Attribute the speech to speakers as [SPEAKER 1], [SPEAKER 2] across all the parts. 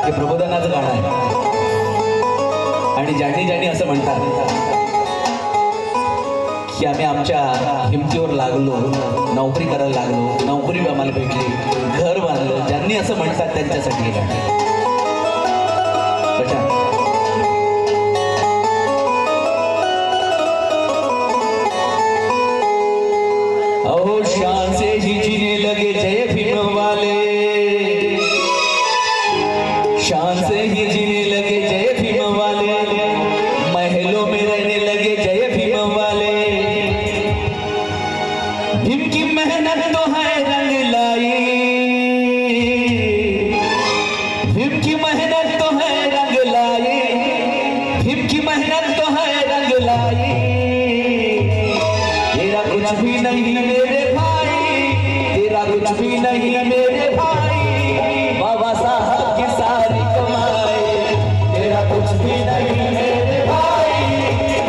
[SPEAKER 1] हे प्रबोधनाचं गाणं आहे आणि ज्यांनी ज्यांनी असं म्हणतात की आम्ही आमच्या हिमतीवर लागलो, नोकरी करायला लागलो, नोकरी आम्हाला भेटली, घर बांधलं, ज्यांनी असं म्हणतात त्यांच्यासाठी हे गाणं. अहो शान से ही जीने लगे जय भीम वाले, शान से ही जीने लगे जय भीम वाले, महलों में रहने लगे जय भीम वाले. भीम की मेहनत तो है रंग लाई, भीम की मेहनत तो है रंग लाई, भीम की मेहनत तो है रंग लाई. तेरा कुछ भी नहीं मेरे भाई, तेरा कुछ भी नहीं मेरे भाई, बाबा साहब की सारी कमाई. तेरा कुछ भी नहीं मेरे भाई,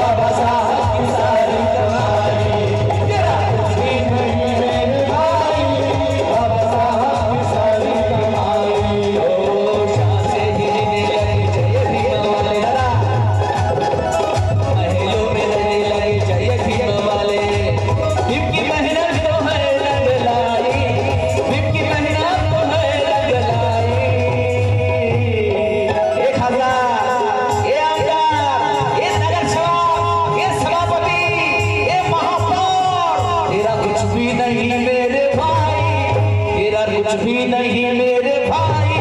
[SPEAKER 1] बाबा साहब की सारी कमाई. तेरा कुछ भी नहीं मेरे भाई, बाबा साहब की सारी कमाई. ओ शान से ही जीने लगे जय भीम वाले, महलों में रहने लगे जय भीम वाले. भीम की मेहनत तो है रंग लाई, भीम की मेहनत तो है रंग लाई. 1000 ये आमदार, ये नगरसेवक, ये सभापति, ये महापौर, तेरा कुछ भी नहीं मेरे भाई, तेरा कुछ भी नहीं मेरे भाई,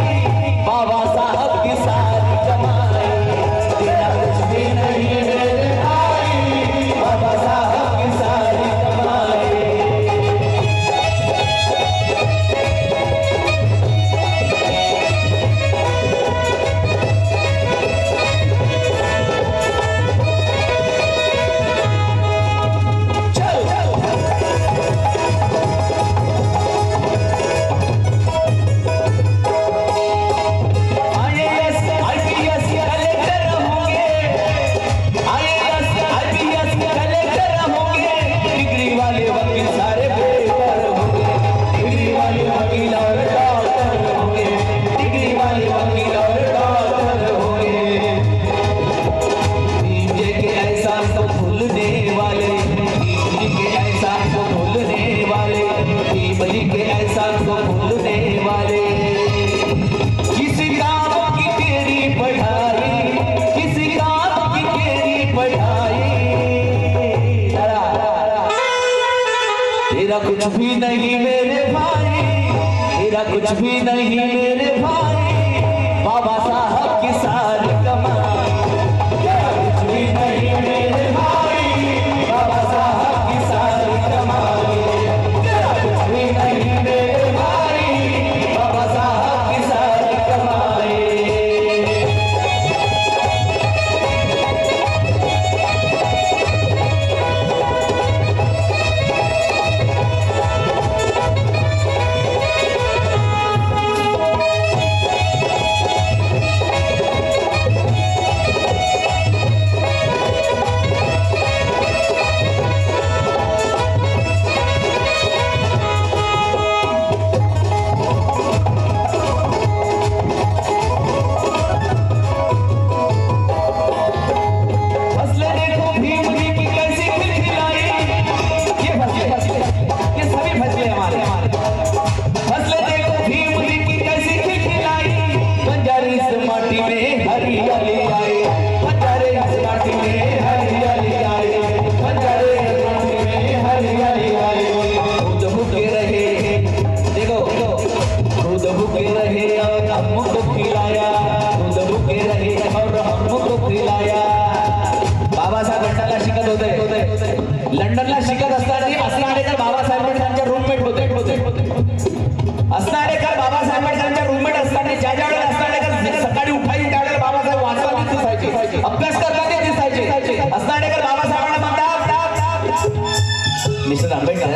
[SPEAKER 1] बाबा साहब की सारी कमाई. तेरा कुछ भी नहीं मेरे भाई, बाबा साहब की सारी कमाई. IAS, IPS कलेक्टर होंगे, IAS, IPS कलेक्टर होंगे, डिग्री वाले वकील सारे बेकार होंगे, डिग्री वाले वकील और डॉक्टर होंगे, डिग्री वाले वकील और डॉक्टर होंगे. भीम जी के एहसान को भूलने वाले, भीम जी के एहसान को भूलने वाले, भीम जी के एहसान को भूलने वाले. किसी काम की तेरी पढ़ाई, किसी काम की तेरी पढ़ाई. तेरा कुछ भी नहीं मेरे भाई, तेरा कुछ भी नहीं मेरे भाई, बाबा साहब की सारी कमाई. तेरा कुछ भी नहीं मेरे भाई, बाबा साहब की सारी कमाई. तेरा कुछ भी नहीं मेरे भाई, बाबा साहब की सारी कमाई. फसलें देखो भीम जी की कैसी खिलखिलाई, ये सभी फसलें हमारे. फसलें देखो भीम जी की कैसी खिलखिलाई, बंजारे इस माटी में हरियाली आए, बंजारे इस माटी में हरियाली आए, बंजारे इस माटी में हरियाली आए. खुद भूखे रहे, देखो खुद भूखे रहे और हमको खिलाया, खुद भूखे रहे और हमको खिलाया. बाबासाहेब लंडनला शिकत होते, लंडनला शिकत असताना असनाडेकर बाबासाहेब आंबेडकरांच्या रूममेट होते. असनाडेकर बाबासाहेब आंबेडकरांच्या रूममेट असताना ज्या वेळेला असनाडेकर सकाळी उठायचे त्यावेळेला बाबासाहेब वाचताना दिसायचे, अभ्यास करताना दिसायचे. असनाडेकर बाबासाहेबांना म्हणतात, मिस्टर आंबेडकर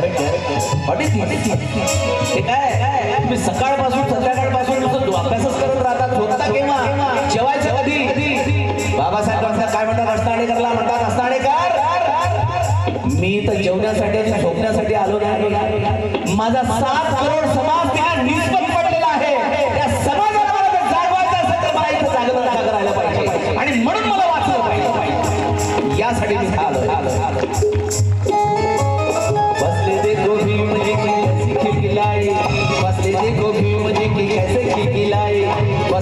[SPEAKER 1] हे काय तुम्ही सकाळपासून संध्याकाळपासून अभ्यासच करत राहतात, होता केव्हा, जेवायचं कधी. बाबासाहेब काय म्हणतात असनाडेकरला, म्हणतात असनाडेकर मी तर जेवण्यासाठी आणि झोपण्यासाठी आलो नाही, माझा 7 करोड समाज त्या निष्पन्न पडलेला आहे, त्या समाजाला मला जागवायचं असेल तर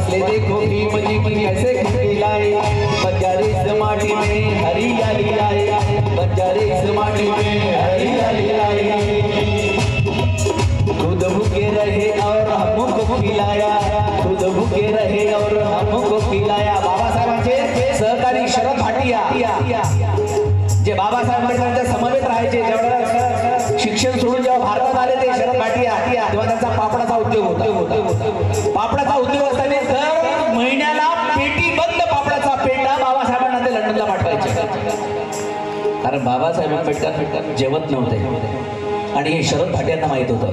[SPEAKER 1] फसले देखो भीम जी की कैसे खिलाए, बंजारे इस माटी में हरियाली आए, बंजारे इस माटी में हरियाली आए। खुद भूखे रहे और हमको खिलाया, खुद भूखे रहे और हमको खिलाया। बाबासाहेबांचे सहकारी शरद भाटिया जे बाबासाहेब आंबेडकरांच्या समवेत राहायचे, जेव्हा शिक्षण सोडून जेव्हा भारतात आले ते शरद भाटिया, तेव्हा त्यांचा पापडाचा उद्योग होता। पापडाचा उद्योग असताना दर महिन्याला पेटीबंद पापडाचा पेंडा बाबासाहेबांना ते लंडनला पाठवायचे, कारण बाबासाहेब आंबेडकर जेवत नव्हते आणि हे शरद भाटियांना माहित होतं।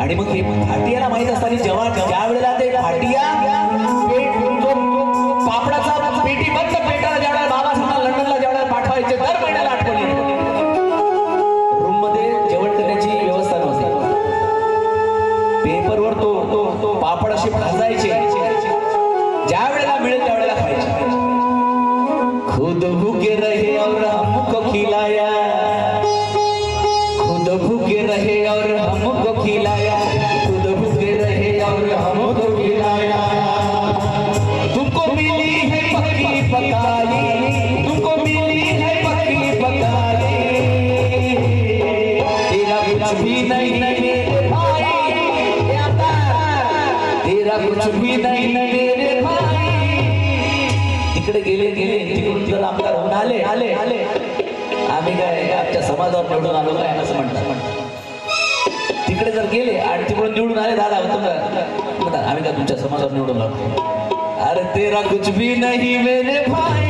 [SPEAKER 1] आणि मग हे भाटियाला माहित असताना जेव्हा ज्या वेळेला ते भाटिया पापडाचा पेटीबंद पेटाला ज्यावेळेला बाबासाहेबांना लंडनला ज्यावेळेला पाठवायचे, दर महिन्याला आठवणी रूम मध्ये जेवण करण्याची व्यवस्था नव्हती, पेपरवर तो पापड असे भाजायचे, ज्या वेळेला मिळेल त्यावेळेला खायचे। खुद भूखे रहे और हमको खिलाया, खुद भूखे रहे और हमको खिलाया, खुद भूखे रहे और हमको खिलाया। तुमको मिली है पक्की पकाई, तुमको मिली है पक्की पकाई, तेरा कुछ भी नहीं मेरे भाई, तेरा कुछ भी नहीं मेरे भाई। तिकडे गेले तिकडून जर आमदार होऊन आले, आम्ही काय आमच्या समाजावर निवडून आलो काय असं म्हणतात। तिकडे जर गेले आणि तिकडून निवडून आले, दादा म्हणतात आम्ही काय तुमच्या समाजावर निवडून आलो, अरे तेरा कुछ भी नहीं मेरे भाई।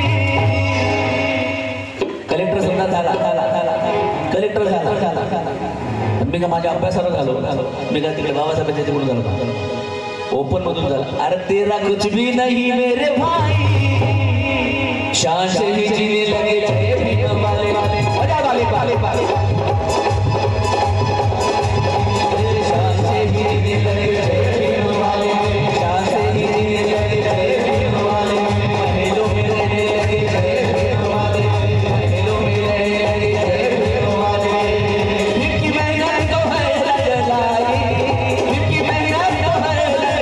[SPEAKER 1] कलेक्टर समजा झाला, कलेक्टर झाला, मी का माझ्या अभ्यासाला झालो, मी का तिकडे बाबासाहेबांच्या तिकडून झालो, ओपन मधून झाला, अरे तेरा कुछ भी नहीं मेरे भाई। शान से ही जीने लगे जय भीम वाले, मजा वाले वाले, शान से ही जीने लगे जय भीम वाले, शान से ही जीने लगे जय भीम वाले, महलों में रहने लगे जय भीम वाले, महलों में रहने लगे जय भीम वाले। भीम की मेहनत तो है लगलाई, भीम की मेहनत तो है लगलाई।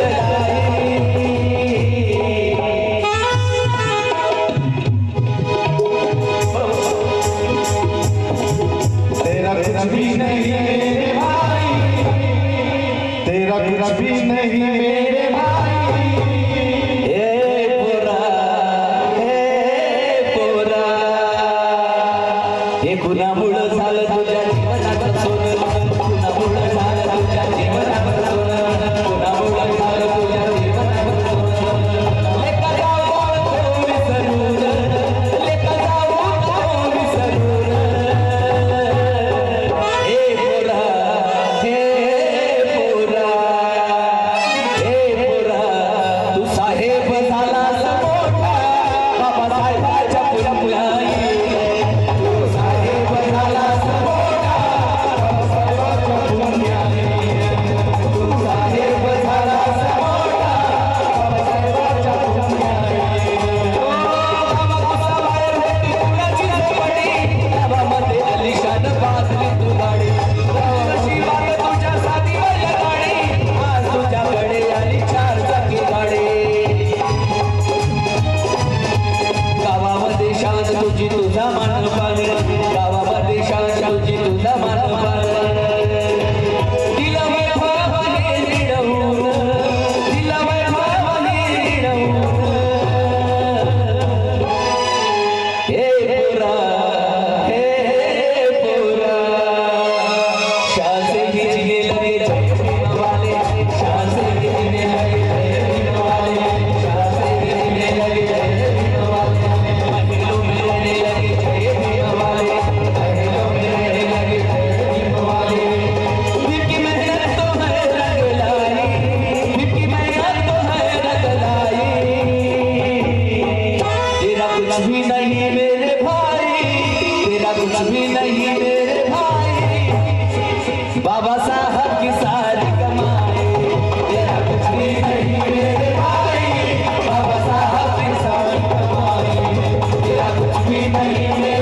[SPEAKER 1] तेरा कुछ भी नहीं मेरे भाई, तेरा कुछ भी नहीं मेरे भाई। ए पोरा, ए पोरा, हे कुणामुळं झालं तुझ्या जीवनाचं सोनं, कुणामुळं झालं तुझ्या जीवनाचं सोनं, कुणामुळं झालं तुझ्या जीवनाचं सोनं। लेका जाऊ तो विसरून, लेका जाऊ तो विसरून, ए पोरा, हे पोरा, हे पोरा, तू साहेब झालास मोठा बाबासाहेबाच्या पुण्याई, तू साहेब झालास मोठा बाबासाहेबाच्या पुण्याई, तू साहेब झालास मोठा बाबासाहेबाच्या पुण्याई। गावाबाहेर होती कुणाची झोपडी, गावामध्ये आलिशान बाजली तू गाडी, नशिबात तुझ्या साथीवर गाडी, आज तुझ्याकडे आली 4 चाकी गाडी। गावामध्ये शांत तुझी तुझा मान पान, गावामध्ये शांत तुझी तुझा मान पान, दिला वैभव हे निडवून, दिला वैभव हे निडवून। हे पोरा, हे पोरा, शान से ही जीने लगे जय भीम वाले, शान से ही जीने लगे जय भीम वाले, शान से ही जीने लगे जय भीम वाले, महलों में रहने लगे जय भीम वाले, महलों में रहने लगे जय भीम वाले। भीम की मेहनत तो है लगलाई, भीम की मेहनत तो है लगलाई। तेरा कुछ भी नहीं मेरे भाई, तेरा कुछ भी नहीं मेरे भाई। बाबा साहब की सारी कमाई, तेरा कुछ भी नहीं मेरे भाई। बाबा साहब की सारी कमाई, तेरा कुछ भी नहीं मेरे